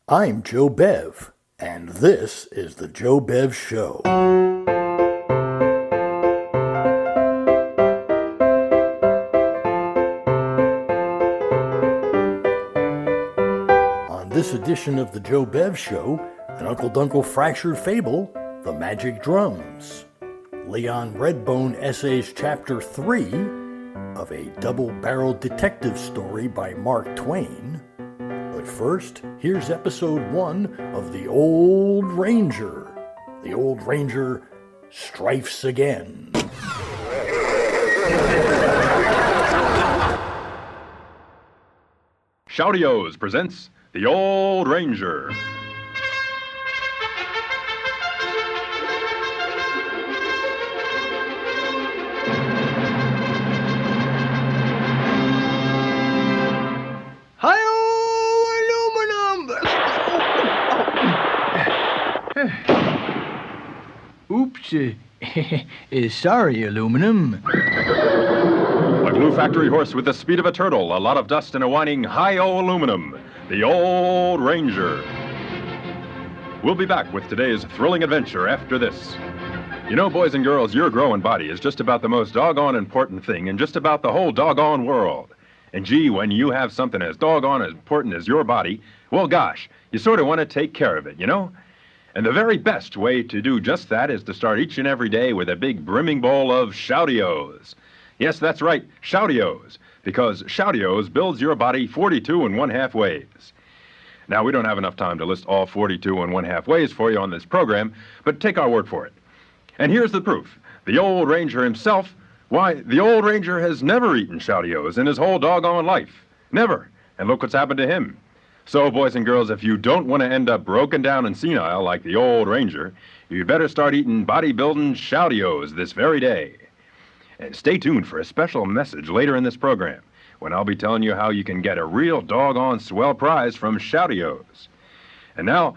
I'm Joe Bev, and this is the Joe Bev Show. On this edition of the Joe Bev Show, an Uncle Dunkle fractured fable, The Magic Drums. Leon Redbone essays Chapter 3 of a double-barreled detective story by Mark Twain. But first, here's episode 1 of The Old Ranger. The Old Ranger strifes again. Shoutios presents The Old Ranger. Oops. Sorry, aluminum. A glue factory horse with the speed of a turtle, a lot of dust, and a whining hi-yo aluminum. The Old Ranger. We'll be back with today's thrilling adventure after this. You know, boys and girls, your growing body is just about the most doggone important thing in just about the whole doggone world. And gee, when you have something as doggone as important as your body, well, gosh, you sort of want to take care of it, you know? And the very best way to do just that is to start each and every day with a big brimming bowl of Shoutios. Yes, that's right, Shoutios, because Shoutios builds your body 42 1/2 ways. Now, we don't have enough time to list all 42 1/2 ways for you on this program, but take our word for it. And here's the proof. The Old Ranger himself, why, the Old Ranger has never eaten Shoutios in his whole doggone life. Never. And look what's happened to him. So, boys and girls, if you don't want to end up broken down and senile like the Old Ranger, you'd better start eating bodybuilding Shoutios this very day. And stay tuned for a special message later in this program, when I'll be telling you how you can get a real doggone swell prize from Shoutios. And now,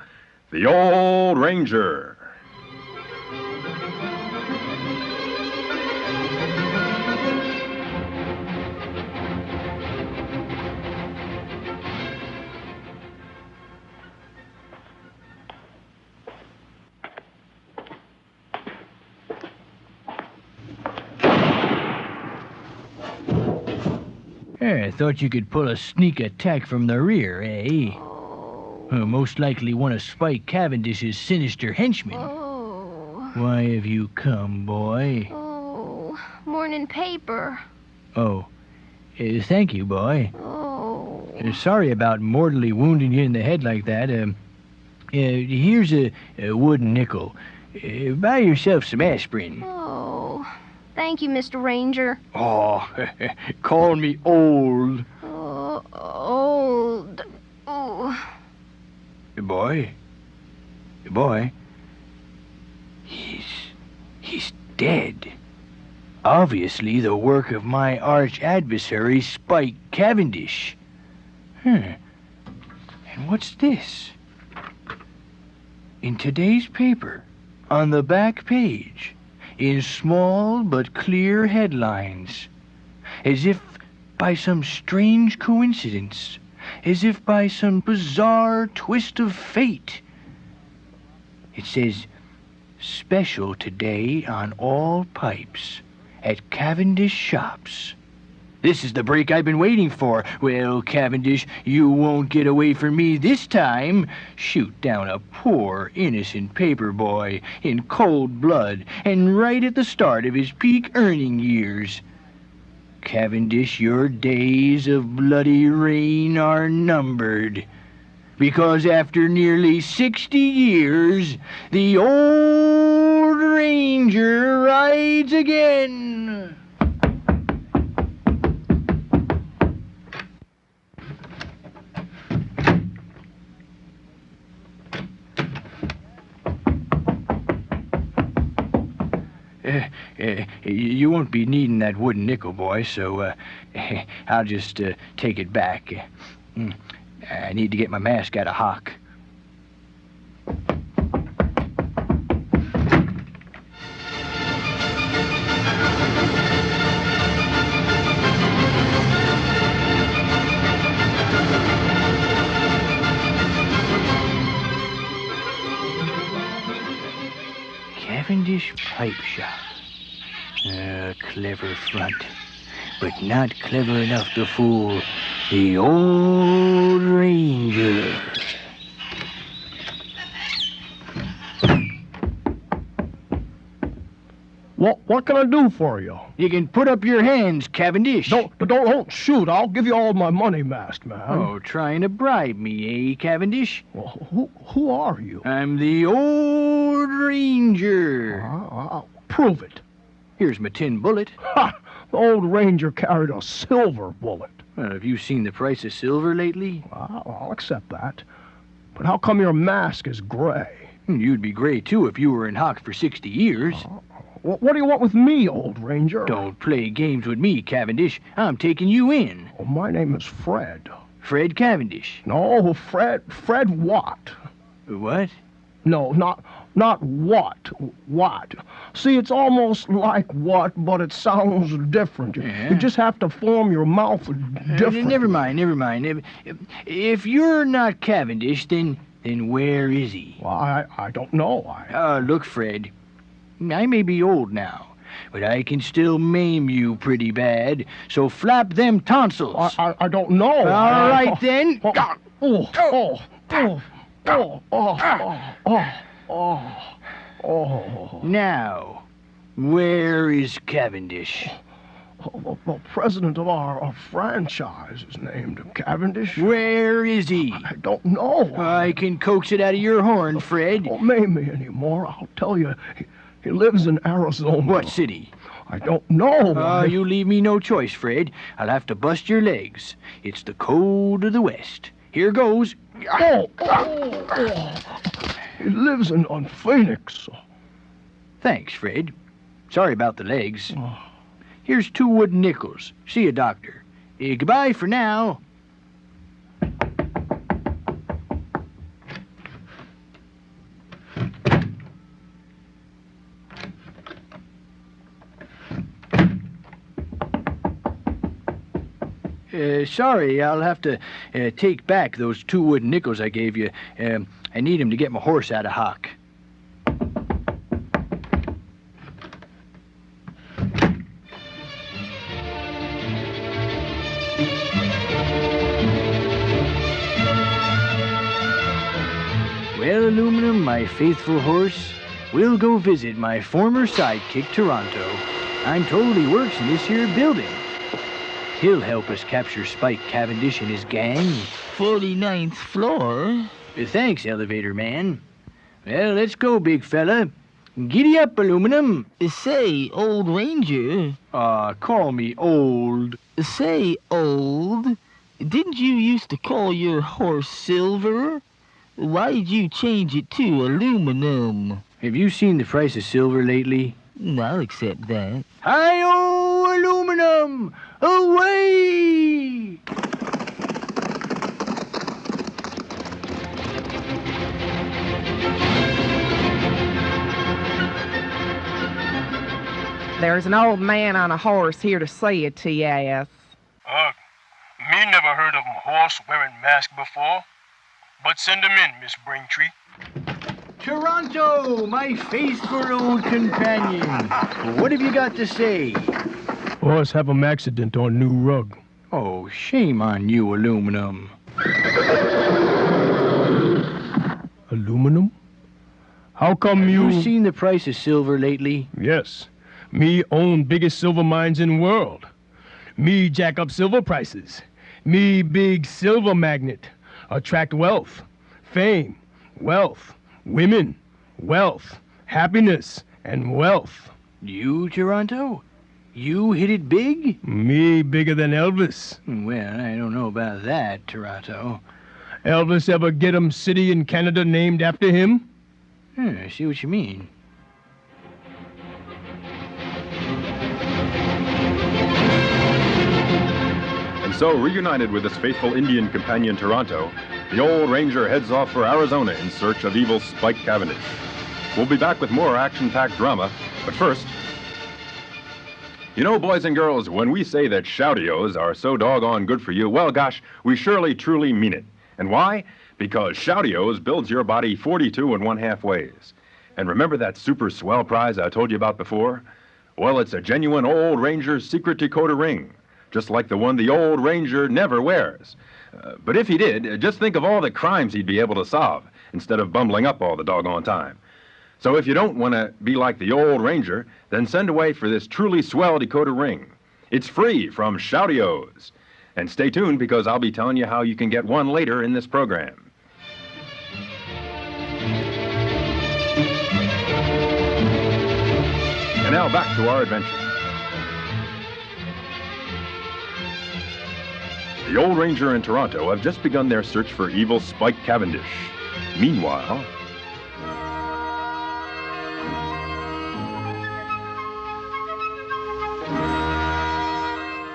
the Old Ranger. I thought you could pull a sneak attack from the rear, eh? Most likely one of Spike Cavendish's sinister henchmen. Why have you come, boy? Morning paper. Thank you, boy. Sorry about mortally wounding you in the head like that. Here's a wooden nickel. Buy yourself some aspirin. Thank you, Mr. Ranger. Call me old. Old. Boy. He's dead. Obviously the work of my arch adversary, Spike Cavendish. And what's this? In today's paper, on the back page, in small but clear headlines, as if by some strange coincidence, as if by some bizarre twist of fate. It says, "Special today on all pipes at Cavendish Shops." This is the break I've been waiting for. Well, Cavendish, you won't get away from me this time. Shoot down a poor, innocent paper boy in cold blood and right at the start of his peak earning years. Cavendish, your days of bloody reign are numbered. Because after nearly 60 years, the Old Ranger rides again. You won't be needing that wooden nickel, boy, so I'll just take it back. I need to get my mask out of hock. Cavendish Pipe Shop. A clever front, but not clever enough to fool the old ranger. What can I do for you? You can put up your hands, Cavendish. Don't shoot. I'll give you all my money, masked man. Oh, trying to bribe me, eh, Cavendish? Well, who are you? I'm the old ranger. Prove it. Here's my tin bullet. Ha! The old ranger carried a silver bullet. Well, have you seen the price of silver lately? I'll accept that. But how come your mask is gray? You'd be gray, too, if you were in hock for 60 years. What do you want with me, old ranger? Don't play games with me, Cavendish. I'm taking you in. Oh, my name is Fred. Fred Cavendish. No, Fred Watt. What? No, not what. What. See, it's almost like what, but it sounds different. Yeah. You just have to form your mouth different. Never mind. If you're not Cavendish, then where is he? Well, I don't know. Look, Fred. I may be old now, but I can still maim you pretty bad, so flap them tonsils. I don't know. All right, then. Now, where is Cavendish? The president of our franchise is named Cavendish. Where is he? I don't know. I can coax it out of your horn, Fred. Don't maim me anymore. I'll tell you. He lives in Arizona. What city? I don't know. You leave me no choice, Fred. I'll have to bust your legs. It's the code of the West. Here goes. He lives in Phoenix. Thanks, Fred. Sorry about the legs. Here's 2 wooden nickels. See a doctor. Goodbye for now. Sorry, I'll have to take back those 2 wooden nickels I gave you. I need 'em to get my horse out of hock. Well, Aluminum, my faithful horse, we'll go visit my former sidekick, Toronto. I'm told he works in this here building. He'll help us capture Spike Cavendish and his gang. 49th floor? Thanks, elevator man. Well, let's go, big fella. Giddy up, Aluminum. Say, old ranger. Call me old. Say, old. Didn't you used to call your horse Silver? Why'd you change it to aluminum? Have you seen the price of silver lately? I'll accept that. Hi-yo, Aluminum! Away! There's an old man on a horse here to say it to you. Me never heard of a horse wearing mask before. But send him in, Miss Braintree. Toronto, my faithful old companion. What have you got to say? Horse have an accident on new rug. Oh, shame on you, Aluminum. Aluminum? How come You seen the price of silver lately? Yes. Me own biggest silver mines in world. Me jack up silver prices. Me big silver magnet. Attract wealth, fame, wealth, women, wealth, happiness, and wealth. You, Toronto? You hit it big? Me bigger than Elvis. Well, I don't know about that, Toronto. Elvis ever get 'em city in Canada named after him? I see what you mean. So, reunited with his faithful Indian companion Toronto, the old ranger heads off for Arizona in search of evil Spike Cavendish. We'll be back with more action-packed drama, but first... You know, boys and girls, when we say that Shoutios are so doggone good for you, well, gosh, we surely, truly mean it. And why? Because Shoutios builds your body 42 1/2 ways. And remember that super swell prize I told you about before? Well, it's a genuine Old Ranger secret decoder ring, just like the one the Old Ranger never wears. But if he did, just think of all the crimes he'd be able to solve instead of bumbling up all the doggone time. So if you don't want to be like the Old Ranger, then send away for this truly swell decoder ring. It's free from Shoutios. And stay tuned because I'll be telling you how you can get one later in this program. And now back to our adventure. The Old Ranger and Toronto have just begun their search for evil Spike Cavendish. Meanwhile,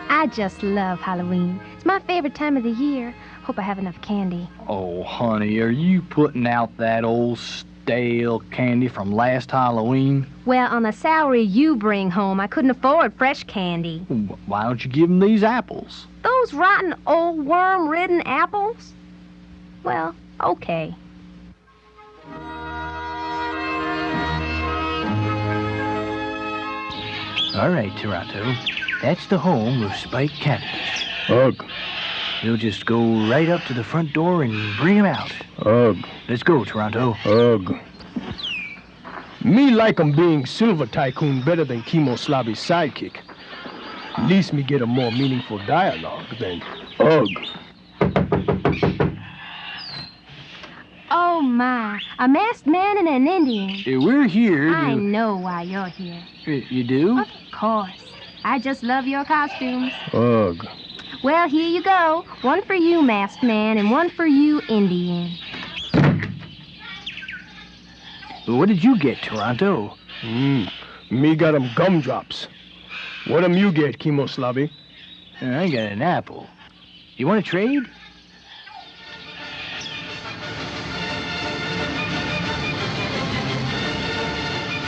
I just love Halloween. It's my favorite time of the year. Hope I have enough candy. Oh, honey, are you putting out that old stale candy from last Halloween? Well, on the salary you bring home, I couldn't afford fresh candy. Why don't you give them these apples? Those rotten old worm-ridden apples? Well, okay. All right, Toronto. That's the home of Spike Cavendish. Ugh. We'll just go right up to the front door and bring him out. Ugh. Let's go, Toronto. Ugh. Me like 'em being Silver Tycoon better than Chemo Slobby's sidekick. At least me get a more meaningful dialogue than ugh. Oh, my. A masked man and an Indian. We're here I to... know why you're here. You do? Of course. I just love your costumes. Ugh. Well, here you go. One for you, masked man, and one for you, Indian. What did you get, Toronto? Me got 'em gumdrops. What you get, Chemo Slobby? I got an apple. You want to trade?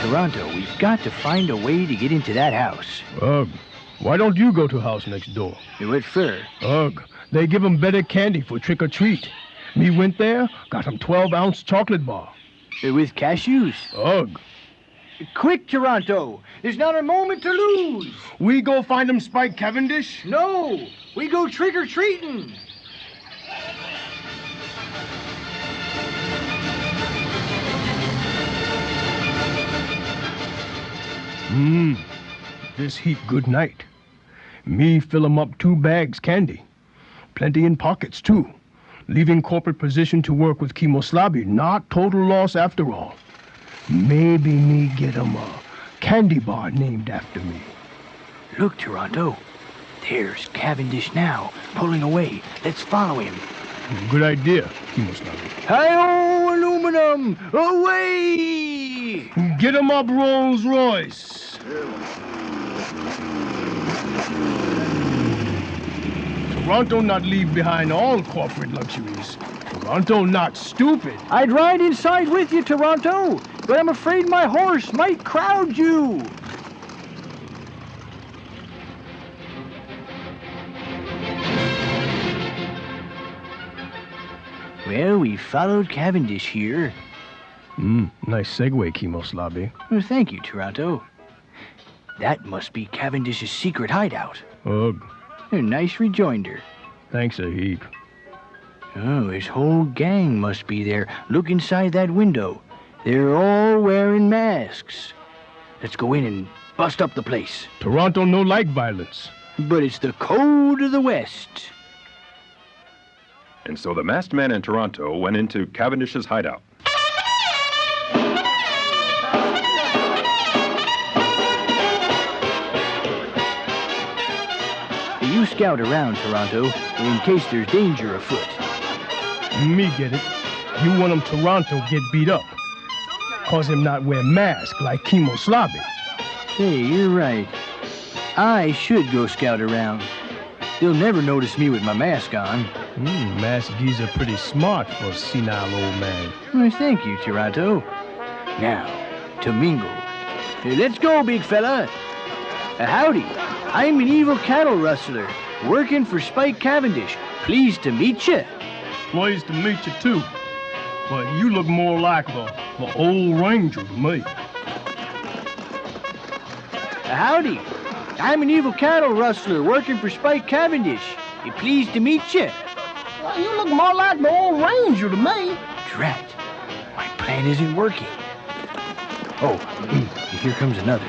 Toronto, we've got to find a way to get into that house. Ugh. Why don't you go to house next door? What for? Ugh. They give 'em better candy for trick or treat. Me went there, got 'em 12-ounce chocolate bar. With cashews? Ugh. Quick, Toronto! There's not a moment to lose! We go find 'em Spike Cavendish? No! We go trick-or-treating! This heap good night. Me fill 'em up 2 bags candy. Plenty in pockets, too. Leaving corporate position to work with Chemo Slobby, not total loss after all. Maybe me get 'em a candy bar named after me. Look, Toronto. There's Cavendish now, pulling away. Let's follow him. Good idea, Chemo Slobby. Hi-oh, aluminum! Away! Get 'em up, Rolls Royce. Toronto not leave behind all corporate luxuries. Toronto not stupid. I'd ride inside with you, Toronto, but I'm afraid my horse might crowd you. Well, we followed Cavendish here. Nice segue, Chemo Slobby. Well, thank you, Toronto. That must be Cavendish's secret hideout. Ugh. A nice rejoinder. Thanks a heap. Oh, his whole gang must be there. Look inside that window. They're all wearing masks. Let's go in and bust up the place. Toronto no like violence. But it's the code of the West. And so the masked man in Toronto went into Cavendish's hideout. You scout around, Toronto, in case there's danger afoot. Me get it. You want 'em Toronto get beat up. Cause him not wear mask like Chemo Slobby. Hey, you're right. I should go scout around. They'll never notice me with my mask on. Masked geezer pretty smart for a senile old man. Well, thank you, Toronto. Now, to mingle. Hey, let's go, big fella. Howdy. I'm an evil cattle rustler, working for Spike Cavendish. Pleased to meet you. Pleased to meet you, too. but you look more like the old ranger to me. Howdy. I'm an evil cattle rustler working for Spike Cavendish. Pleased to meet you. Well, you look more like the old ranger to me. Drat. My plan isn't working. Oh, here comes another.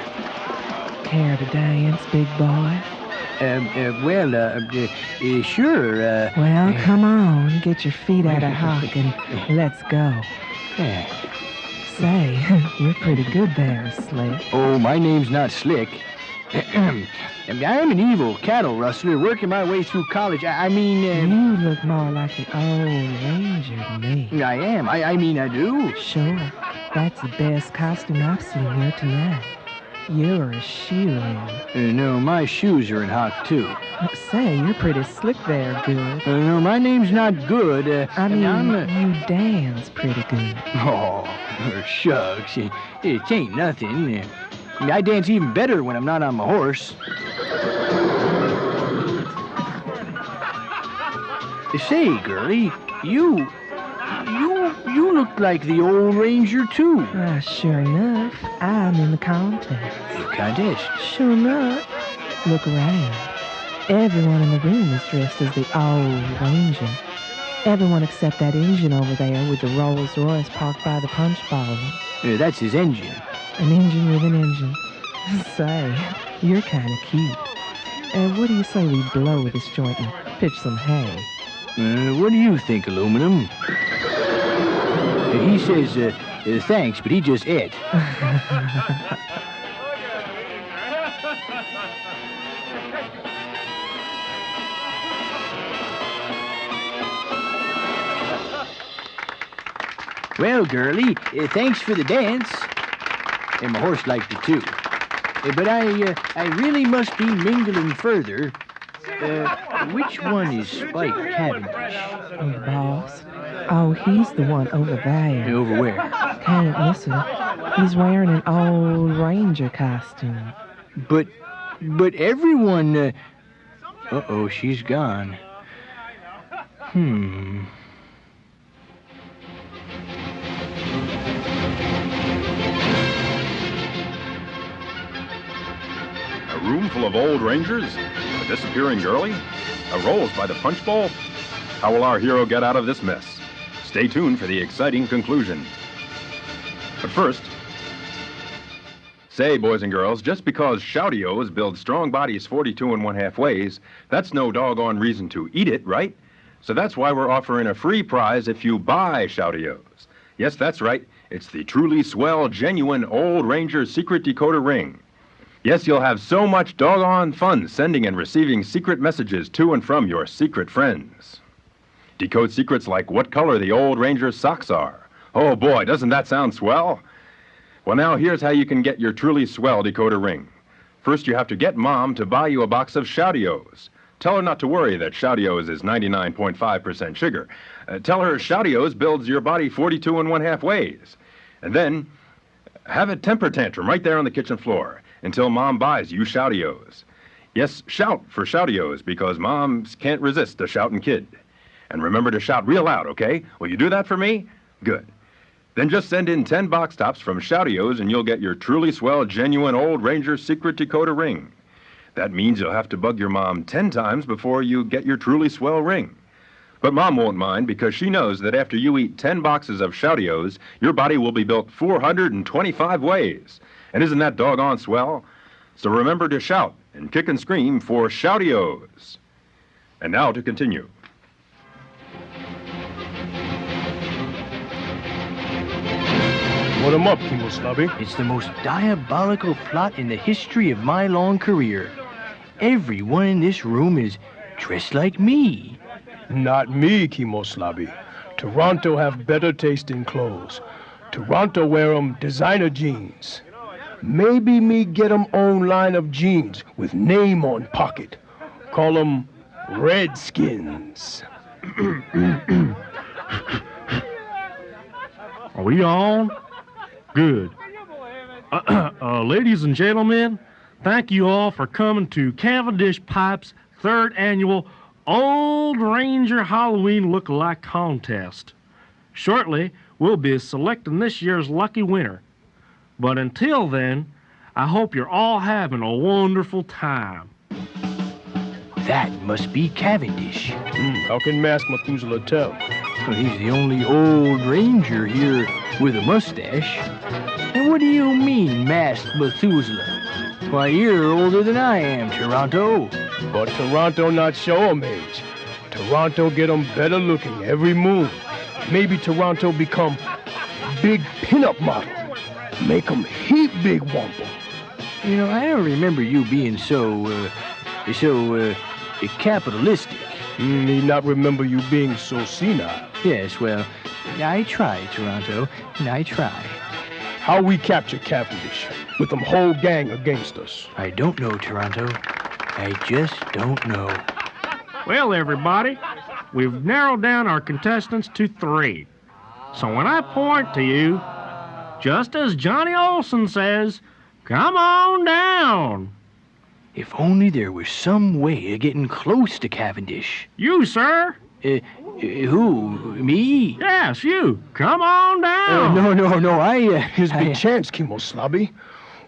Care to dance, big boy? Sure. Well, come on. Get your feet out of hock and let's go. Say, you're pretty good there, Slick. Oh, my name's not Slick. I'm an evil cattle rustler working my way through college. You look more like the old ranger to me. I am. I mean, I do. Sure. That's the best costume I've seen here tonight. You're a shoe-in. No, my shoes are in hock, too. Say, you're pretty slick there, Good. No, my name's not Good. You dance pretty good. Oh, shucks. It ain't nothing. I dance even better when I'm not on my horse. Say, girlie, you look like the old ranger, too. Sure enough, I'm in the contest. Contest? Sure enough. Look around. Everyone in the room is dressed as the old ranger. Everyone except that engine over there with the Rolls Royce parked by the punch bowl. That's his engine. An engine with an engine. Say, you're kind of cute. What do you say we blow this joint and pitch some hay? What do you think, Aluminum? He says, thanks, but he just ate. Well, girlie, thanks for the dance. And my horse liked it, too. But I really must be mingling further. Which one is Spike Cavendish? Boss? Oh, he's the one over there. Over where? Can't miss him. He's wearing an old ranger costume. But everyone... Uh-oh, she's gone. A room full of old rangers? A disappearing girlie? A rolls by the punch bowl? How will our hero get out of this mess? Stay tuned for the exciting conclusion. But first, say, boys and girls, just because Shoutios build strong bodies 42 1/2 ways, that's no doggone reason to eat it, right? So that's why we're offering a free prize if you buy Shoutios. Yes, that's right. It's the truly swell, genuine Old Ranger secret decoder ring. Yes, you'll have so much doggone fun sending and receiving secret messages to and from your secret friends. Decode secrets like what color the Old Ranger's socks are. Oh boy, doesn't that sound swell? Well, now here's how you can get your truly swell decoder ring. First, you have to get Mom to buy you a box of Shoutios. Tell her not to worry that Shoutios is 99.5% sugar. Tell her Shoutios builds your body 42 1/2 ways. And then have a temper tantrum right there on the kitchen floor until Mom buys you Shoutios. Yes, shout for Shoutios because moms can't resist a shouting kid. And remember to shout real loud, okay? Will you do that for me? Good. Then just send in 10 box tops from Shoutios and you'll get your truly swell, genuine Old Ranger secret decoder ring. That means you'll have to bug your mom 10 times before you get your truly swell ring. But Mom won't mind because she knows that after you eat 10 boxes of Shoutios, your body will be built 425 ways. And isn't that doggone swell? So remember to shout and kick and scream for Shoutios. And now to continue. What 'em up, Kimoslabi? It's the most diabolical plot in the history of my long career. Everyone in this room is dressed like me. Not me, Kimoslabi. Toronto have better taste in clothes. Toronto wear 'em designer jeans. Maybe me get 'em own line of jeans with name on pocket. Call 'em Redskins. Are we on? Good. Ladies and gentlemen, thank you all for coming to Cavendish Pipe's 3rd annual Old Ranger Halloween Look-alike Contest. Shortly, we'll be selecting this year's lucky winner. But until then, I hope you're all having a wonderful time. That must be Cavendish. How can Mask Methuselah tell? Well, he's the only old ranger here with a mustache. And what do you mean, masked Methuselah? Why, you're older than I am, Toronto. But Toronto not show 'em age. Toronto get 'em better looking every moon. Maybe Toronto become big pinup model. Make 'em heap big wumple. You know, I don't remember you being so capitalistic. Me not remember you being so senile. Yes, well, I try, Toronto, and I try. How we capture Cavendish with them whole gang against us? I don't know, Toronto. I just don't know. Well, everybody, we've narrowed down our contestants to 3. So when I point to you, just as Johnny Olson says, come on down. If only there was some way of getting close to Cavendish. You, sir. Who? Me? Yes, you. Come on down. No, His big chance, Kemoslabi.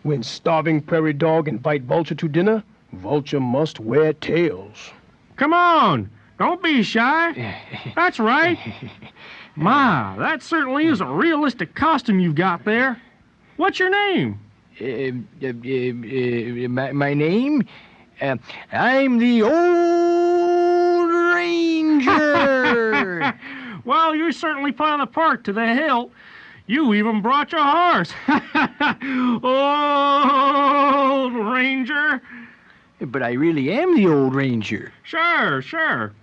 When starving prairie dog invite Vulture to dinner, Vulture must wear tails. Come on. Don't be shy. That's right. My, that certainly is a realistic costume you've got there. What's your name? My name? I'm the Old Ranger. Well, you certainly put on the park to the hilt. You even brought your horse. Old Ranger. But I really am the Old Ranger. Sure.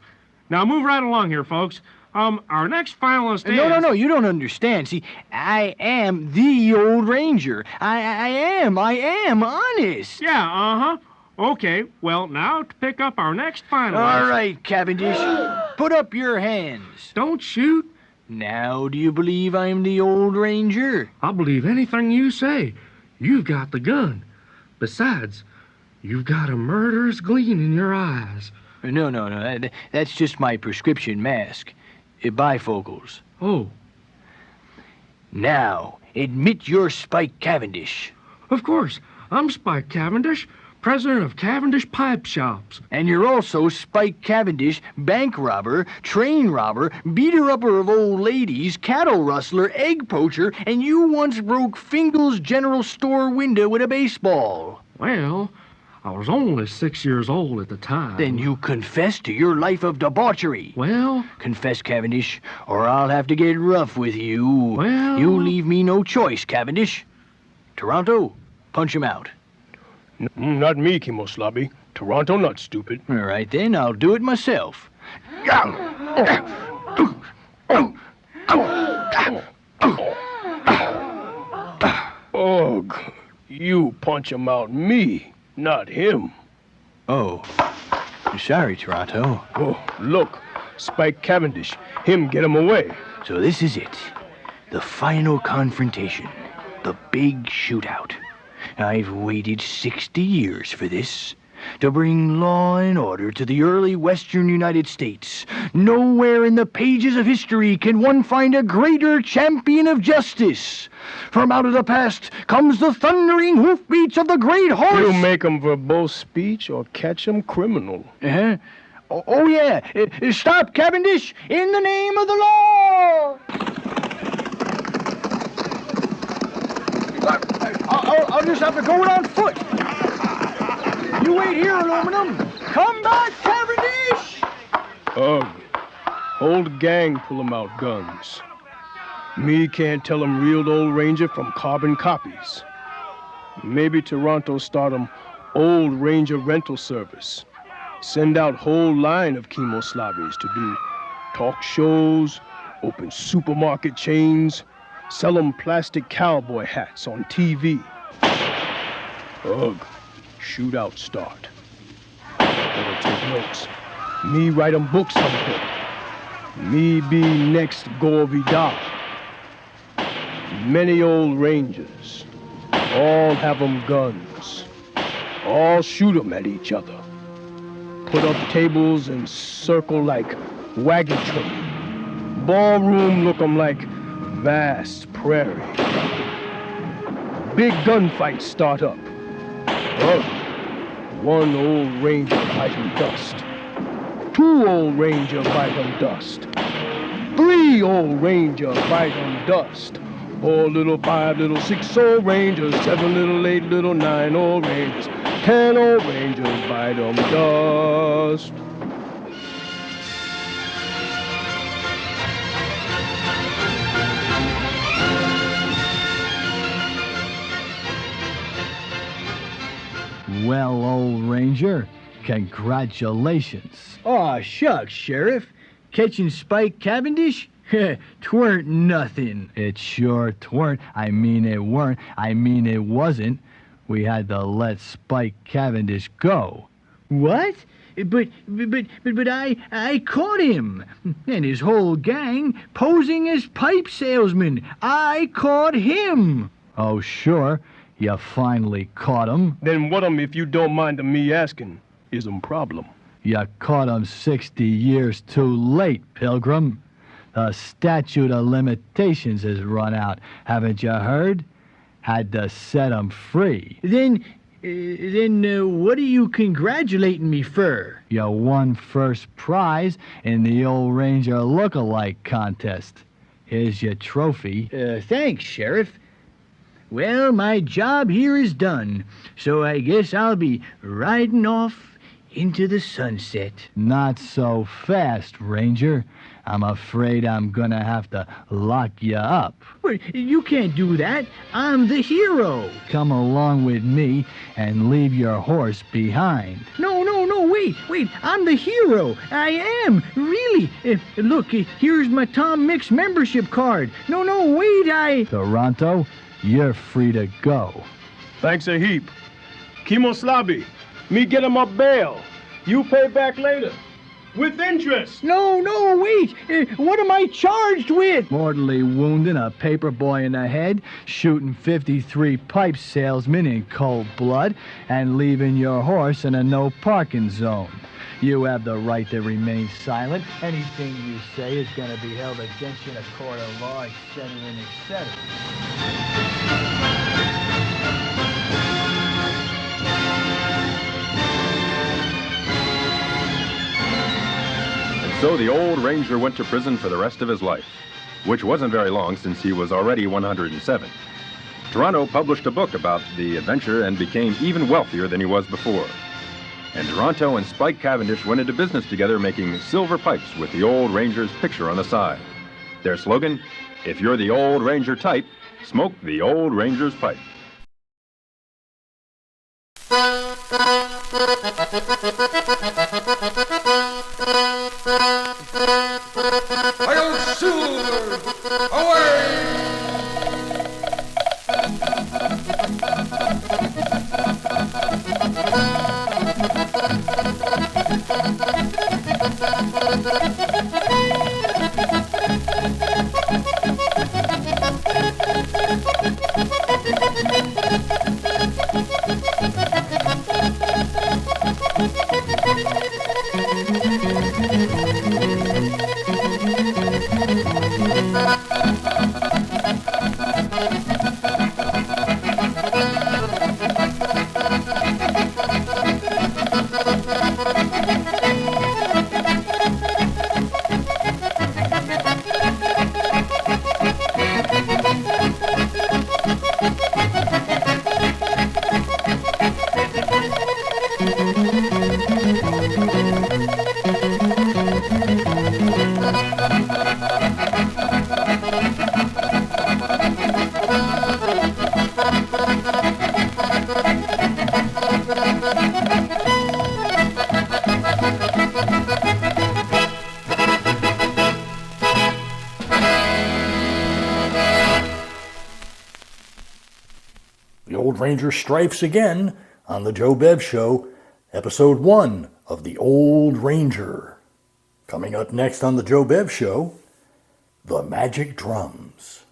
Now move right along here, folks. Our next finalist is... No, you don't understand. See, I am the Old Ranger. I am honest. Yeah, uh-huh. Okay, well, now to pick up our next finalist. All right, Cavendish, put up your hands. Don't shoot. Now, do you believe I'm the Old Ranger? I'll believe anything you say. You've got the gun. Besides, you've got a murderous gleam in your eyes. No, that's just my prescription mask. Bifocals. Oh. Now, admit you're Spike Cavendish. Of course. I'm Spike Cavendish, president of Cavendish Pipe Shops. And you're also Spike Cavendish, bank robber, train robber, beater-upper of old ladies, cattle rustler, egg poacher, and you once broke Fingal's General Store window with a baseball. Well, I was only 6 years old at the time. Then you confess to your life of debauchery. Well? Confess, Cavendish, or I'll have to get rough with you. Well? You leave me no choice, Cavendish. Toronto, punch him out. Not me, Kemoslabi. Toronto not stupid. All right, then, I'll do it myself. Ugh, you punch him out me. Not him. Oh, sorry, Toronto. Oh, look, Spike Cavendish. Him get him away. So this is it. The final confrontation. The big shootout. I've waited 60 years for this. To bring law and order to the early western United States. Nowhere in the pages of history can one find a greater champion of justice. From out of the past comes the thundering hoofbeats of the great horse. You make 'em verbose speech or catch 'em criminal. Uh-huh. Oh, yeah. Stop, Cavendish, in the name of the law. I'll just have to go it on foot. You wait here, aluminum. Come back, Cavendish! Ugh. Old gang pull 'em out guns. Me can't tell 'em real Old Ranger from carbon copies. Maybe Toronto start 'em Old Ranger rental service. Send out whole line of Kemoslavis to do talk shows, open supermarket chains, sell 'em plastic cowboy hats on TV. Ugh. Shootout start. Better take notes. Me write 'em books someday. Me be next Gore Vidal. Many old rangers. All have 'em guns. All shoot 'em at each other. Put up tables and circle like wagon train. Ballroom look 'em like vast prairie. Big gunfights start up. Well, one old ranger bite him dust. Two old ranger bite him dust. Three old ranger bite him dust. 4 little, 5 little, 6 old rangers, 7 little, 8 little, 9 old rangers, 10 old rangers bite 'em dust. Well, old ranger, congratulations. Aw, shucks, Sheriff. Catching Spike Cavendish? Tweren't nothing. It sure tweren't. I mean it weren't. I mean it wasn't. We had to let Spike Cavendish go. What? But I caught him. And his whole gang posing as pipe salesmen. I caught him. Oh, sure. You finally caught him. Then what if you don't mind me asking, is problem? You caught him 60 years too late, Pilgrim. The statute of limitations has run out. Haven't you heard? Had to set him free. Then what are you congratulating me for? You won first prize in the old Ranger look-alike contest. Here's your trophy. Thanks, Sheriff. Well, my job here is done, so I guess I'll be riding off into the sunset. Not so fast, Ranger. I'm afraid I'm gonna have to lock you up. Well, you can't do that. I'm the hero. Come along with me and leave your horse behind. No, wait. I'm the hero. I am, really. Look, here's my Tom Mix membership card. No, wait, Toronto, you're free to go. Thanks a heap. Kimoslabi, me get him up bail. You pay back later. With interest. No, wait. What am I charged with? Mortally wounding a paper boy in the head, shooting 53 pipe salesmen in cold blood, and leaving your horse in a no parking zone. You have the right to remain silent. Anything you say is going to be held against you in a court of law, etc., and etc. So the old ranger went to prison for the rest of his life, which wasn't very long since he was already 107. Toronto published a book about the adventure and became even wealthier than he was before. And Toronto and Spike Cavendish went into business together making silver pipes with the old ranger's picture on the side. Their slogan, if you're the old ranger type, smoke the old ranger's pipe. Hail Silver! Away! The Old Ranger strifes again on the Joe Bev Show, Episode 1 of The Old Ranger. Coming up next on the Joe Bev Show, the Magic Drums.